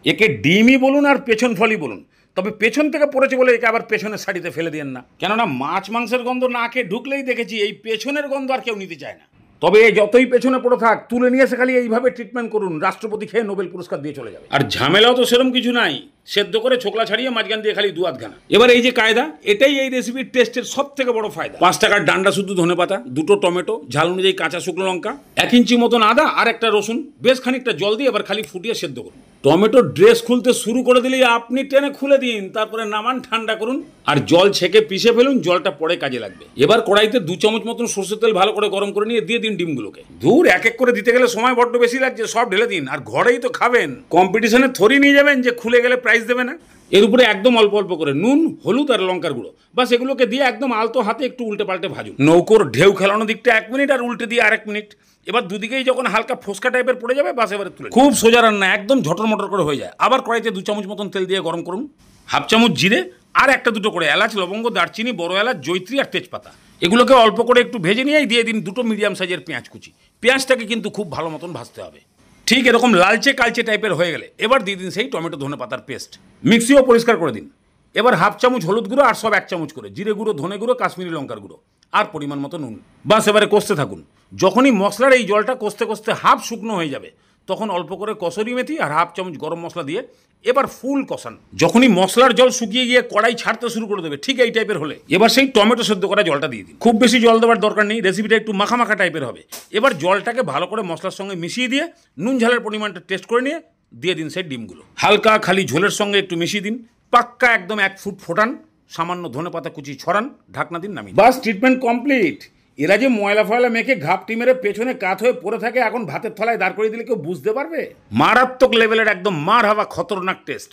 একে ডিমই বলুন আর পেছন ফলই বলুন, তবে পেছন থেকে পড়েছে বলে একে আবার পেছনের শাড়িতে ফেলে দিয়েন না। কেননা মাছ মাংসের গন্ধ নাকে ঢুকলেই দেখেছি এই পেছনের গন্ধ আর কেউ নিতে চায় না। তবে যতই পেছনে পড়ে থাক, তুলে নিয়ে এসে খালি এইভাবে ট্রিটমেন্ট করুন, রাষ্ট্রপতি খেয়ে নোবেল পুরস্কার দিয়ে চলে যাবে। আর ঝামেলাও তো সেরকম কিছু নাই, সেদ্ধ করে ছোকলা ছাড়িয়ে মাঝখান দিয়ে খালি 2 আধখানা। এবার এই যে কায়দা, এটাই এই রেসিপির টেস্টের সব থেকে বড় ফায়দা। 5 টাকার ডান্ডা শুধু ধনেপাতা, 2টো টমেটো, ঝাল অনুযায়ী কাঁচা শুকনো লঙ্কা, 1 ইঞ্চি মতন আদা আর একটা রসুন, বেশ খানিকটা জল দিয়ে এবার খালি ফুটিয়ে সেদ্ধ করুন। টমেটোর ড্রেস খুলতে শুরু করে দিলেই আপনি টেনে খুলে দিন, তারপরে নামান, ঠান্ডা করুন আর জল ছেঁকে পিষে ফেলুন, জলটা পরে কাজে লাগবে। এবার কড়াইতে 2 চামচ মতন সরষের তেল ভালো করে গরম করে নিয়ে দিয়ে দিন ডিমগুলোকে। দূর এক এক করে দিতে গেলে সময় বড্ড বেশি লাগছে, সব ঢেলে দিন। আর ঘরেই তো খাবেন, কম্পিটিশনে থরি নিয়ে যাবেন যে খুলে গেলে প্রাইজ দেবে না। এর উপরে একদম অল্প অল্প করে নুন, হলুদ আর লঙ্কার গুঁড়ো, বাস এগুলোকে দিয়ে একদম আলতো হাতে একটু উল্টে পাল্টে ভাজুন। নৌকোর ঢেউ খেলানো দিকটা 1 মিনিট আর উল্টে দিয়ে আর 1 মিনিট। এবার দুদিকেই যখন হালকা ফোসকা টাইপের পড়ে যাবে, বাস এবারে তুলে। খুব সোজা রান্না, একদম ঝটর মটর করে হয়ে যায়। আবার কড়াইতে 2 চামচ মতন তেল দিয়ে গরম করুন। 1/2 চামচ জিরে আর 1-2 করে এলাচ, লবঙ্গ, দারচিনি, বড় এলাচ, জয়ত্রী আর তেজপাতা, এগুলোকে অল্প করে একটু ভেজে নিয়েই দিয়ে দিন 2টো মিডিয়াম সাইজের পেঁয়াজ কুচি। পেঁয়াজটাকে কিন্তু খুব ভালো মতন ভাজতে হবে। ঠিক এরকম লালচে কালচে টাইপের হয়ে গেলে এবার দিয়ে দিন সেই টমেটো ধনে পাতার পেস্ট। মিক্সিও পরিষ্কার করে দিন। এবার 1/2 চামচ হলুদ গুঁড়ো আর সব 1 চামচ করে জিরে গুঁড়ো, ধনে গুঁড়ো, কাশ্মীরি লঙ্কার গুঁড়ো আর পরিমাণ মতো নুন। বাস এবারে কষতে থাকুন। যখনই মশলার এই জলটা কষতে কষতে হাফ শুকনো হয়ে যাবে, তখন অল্প করে কসুরি মেথি আর 1/2 চামচ গরম মশলা দিয়ে এবার ফুল কষান। যখনই মশলার জল শুকিয়ে গিয়ে কড়াই ছাড়তে শুরু করে দেবে, ঠিক এই টাইপের হলে এবার সেই টমেটো সেদ্ধ করা জলটা দিয়ে দিন। খুব বেশি জল দেওয়ার দরকার নেই, রেসিপিটা একটু মাখা মাখা টাইপের হবে। এবার জলটাকে ভালো করে মশলার সঙ্গে মিশিয়ে দিয়ে নুন ঝালের পরিমাণটা টেস্ট করে নিয়ে দিয়ে দিন সেই ডিমগুলো। হালকা খালি ঝোলের সঙ্গে একটু মিশিয়ে দিন, পাক্কা একদম 1 ফুট ফোটান, সামান্য ধনেপাতা কুচি ছড়ান, ঢাকনা দিন, নামিয়ে। বাস ট্রিটমেন্ট কমপ্লিট। এরা যে ময়লা ফয়লা মেখে ঘাপটি মেরে পেছনে কাত হয়ে পড়ে থাকে, এখন ভাতের থালায় দাঁড় করে দিলে কেউ বুঝতে পারবে? মারাত্মক লেভেলের একদম মার হাওয়া খতরনাক টেস্ট।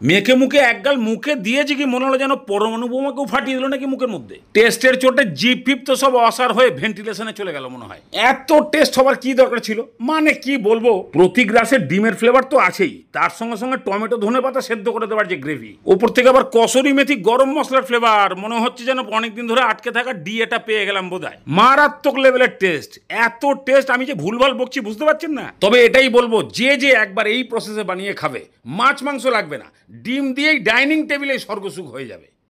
মেখে মুখে একগাল মুখে দিয়েছে কি মনে হলো যেন পরমাণু বোমাকেও ফাটিয়ে দিল নাকি মুখের মধ্যে। টেস্টের চোটে জিপ ফিপ তো সব অসার হয়ে ভেন্টিলেশনে চলে গেল মনে হয়। এত টেস্ট হবার কি দরকার ছিল, মানে কি বলবো। প্রতি গ্রাসে ডিমের ফ্লেভার তো আছেই, তার সঙ্গে সঙ্গে টমেটো ধনে পাতা সেদ্ধ করে দেওয়ার যে গ্রেভি, ওপর থেকে আবার কসুরি মেথি গরম মশলার ফ্লেভার, মনে হচ্ছে যেন অনেকদিন ধরে আটকে থাকা ডিএটা পেয়ে গেলাম বোধহয়। মারাত্মক লেভেলের টেস্ট। এত টেস্ট আমি যে ভুলভাল বকছি বুঝতে পারছেন না। তবে এটাই বলবো, যে একবার এই প্রসেসে বানিয়ে খাবে, মাছ মাংস লাগবে না, ডিম দিয়েই ডাইনিং টেবিলে স্বর্গসুখ হয়ে যাবে।